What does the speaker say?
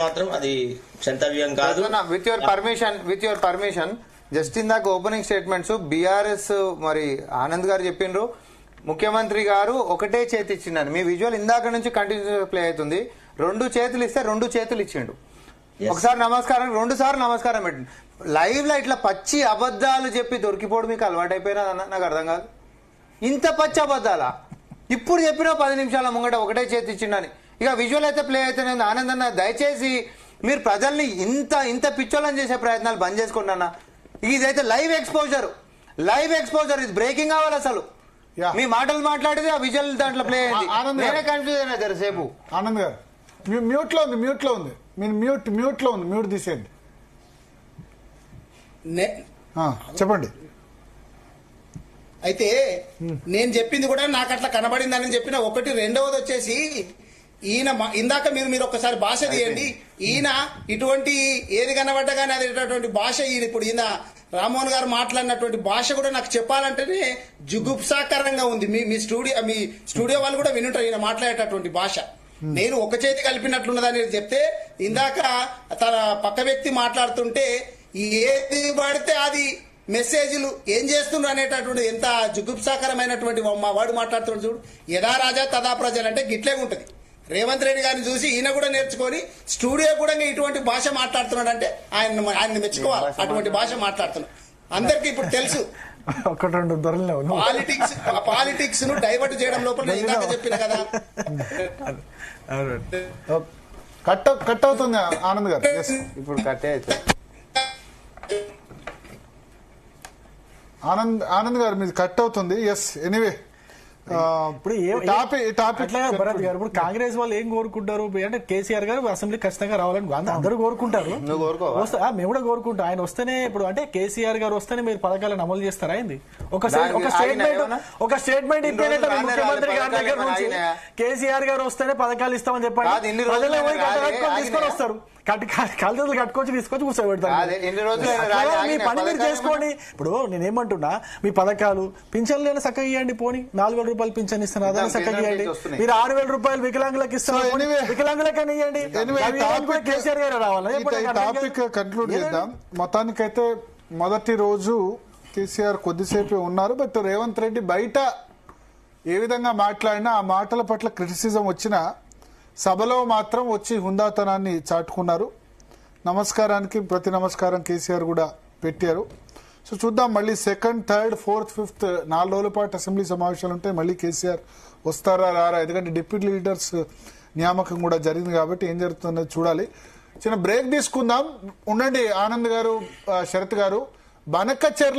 మాత్రం అది చెంతవ్యం కాదు. విత్ యువర్ పర్మిషన్ జస్ట్ ఇందాక ఓపెనింగ్ స్టేట్మెంట్స్ బీఆర్ఎస్ మరి ఆనంద్ గారు చెప్పిండ్రు, ముఖ్యమంత్రి గారు ఒకటే చేతి ఇచ్చిండని. మీ విజువల్ ఇందాక నుంచి కంటిన్యూస్ ప్లే అవుతుంది. 2 చేతులు ఇస్తే 2 చేతులు ఇచ్చిండు. ఒకసారి నమస్కారం, 2 సార్లు నమస్కారం పెట్టిండు. లైవ్ లో ఇట్లా పచ్చి అబద్ధాలు చెప్పి దొరికిపోవడం మీకు అలవాటు అయిపోయినదన్న, నాకు అర్థం కాదు. ఇంత పచ్చి అబద్ధాలా? ఇప్పుడు చెప్పినా 10 నిమిషాల ముంగట ఒకటే చేతి ఇచ్చిండని. ఇక విజువల్ అయితే ప్లే అయితేనే ఉంది. ఆనంద్ అన్న దయచేసి మీరు ప్రజల్ని ఇంత పిచ్చోళ్ళని చేసే ప్రయత్నాలు బంద్ చేసుకోండి అన్న. ఇదైతే లైవ్ ఎక్స్పోజర్ ఇది బ్రేకింగ్ అవ్వాలి. అసలు మీ మాటలు మాట్లాడేది ఆ విజువల్ దాంట్లో ప్లే అయింది. నేనే కన్ఫ్యూజ్ అయినా సేపు. ఆనంద్ గారు మ్యూట్ లో ఉంది మీరు మ్యూట్ లో ఉంది, మ్యూట్ తీసేయండి. చెప్పండి. అయితే నేను చెప్పింది కూడా నాకు అట్లా కనబడిందని చెప్పిన ఒకటి. రెండవది వచ్చేసి ఈయన ఇందాక మీరు ఒక్కసారి భాష తీయండి. ఈయన ఇటువంటి ఏది కనబడ్డా కానీ అదేటువంటి భాష ఇప్పుడు ఈయన రామ్మోహన్ గారు మాట్లాడినటువంటి భాష కూడా నాకు చెప్పాలంటేనే జుగుప్సాకరంగా ఉంది. మీ స్టూడియో వాళ్ళు కూడా వినుంటారు ఈయన మాట్లాడేటటువంటి భాష. నేను ఒక చేతి కలిపినట్లున్నదని చెప్తే ఇందాక తన పక్క వ్యక్తి మాట్లాడుతుంటే ఏది పడితే అది మెసేజ్లు ఏం చేస్తున్నారు అనేటటువంటి ఎంత జుగుప్సాకరమైనటువంటి మా వాడు మాట్లాడుతున్నాడు చూడు. యథా రాజా తదా ప్రజలు అంటే గిట్లే ఉంటది. రేవంత్ రెడ్డి గారిని చూసి ఈయన కూడా నేర్చుకొని స్టూడియో కూడా ఇటువంటి భాష మాట్లాడుతున్నాడు అంటే ఆయన మెచ్చుకోవాలి. అటువంటి భాష మాట్లాడుతున్నాడు. అందరికి ఇప్పుడు తెలుసు పాలిటిక్స్ ను డైవర్ట్ చేయడం లోపల ఇందాక చెప్పిన కదా. కట్ అవుతుంది ఆనంద్ గారు. ఇప్పుడు కట్టే అవుతుంది. ఆనంద్ గారు మీది కట్ అవుతుంది. ఎస్ ఎనీవే ఇప్పుడు భరత్ గారు ఇప్పుడు కాంగ్రెస్ వాళ్ళు ఏం కోరుకుంటారు అంటే కేసీఆర్ గారు అసెంబ్లీ ఖచ్చితంగా రావాలని అందరూ కోరుకుంటారు. మేము కూడా కోరుకుంటాం. ఆయన వస్తేనే ఇప్పుడు అంటే కేసీఆర్ గారు వస్తేనే మీరు పథకాలను అమలు చేస్తారా? అయింది ఒక స్టేట్మెంట్ ఇప్పేనట్టు ముఖ్యమంత్రి గారి దగ్గర నుంచి కేసీఆర్ గారు వస్తేనే పథకాలు ఇస్తామని చెప్పండి. తీసుకొని వస్తారు, కళ్ళజోతులు కట్టుకొచ్చి తీసుకొచ్చి కూర్చోబెడతారు. మీ పని మీరు చేసుకోండి. ఇప్పుడు నేనేమంటున్నా, మీ పథకాలు పింఛన్లు చక్కగా ఇవ్వండి. పోనీ 4,000 రూపాయలు పింఛన్ ఇస్తున్నారు, అదే చక్కగా ఇవ్వండి. మీరు 6,000 రూపాయలు వికలాంగులకు ఇస్తున్నారు, వికలాంగులకని ఇవ్వండి. కేసీఆర్ గారు రావాలి. టాపిక్ కంక్లూడ్ చేద్దాం. మొత్తానికైతే మొదటి రోజు కేసీఆర్ కొద్దిసేపే ఉన్నారు. బట్ రేవంత్ రెడ్డి బయట ఏ విధంగా మాట్లాడినా ఆ మాటల పట్ల క్రిటిసిజం వచ్చినా సభలో మాత్రం వచ్చి హుందాతనాన్ని చాటుకున్నారు. నమస్కారానికి ప్రతి నమస్కారం కేసీఆర్ కూడా పెట్టారు. సో చూద్దాం మళ్ళీ 2nd, 3rd, 4th, 5th 4 రోజుల పాటు అసెంబ్లీ సమావేశాలు ఉంటాయి. మళ్ళీ కేసీఆర్ వస్తారా రారా? ఎందుకంటే డిప్యూటీ లీడర్స్ నియామకం కూడా జరిగింది కాబట్టి ఏం జరుగుతుందో చూడాలి. చిన్న బ్రేక్ తీసుకుందాం. ఉండండి ఆనంద్ గారు, శరత్ గారు. బనకచెర్ల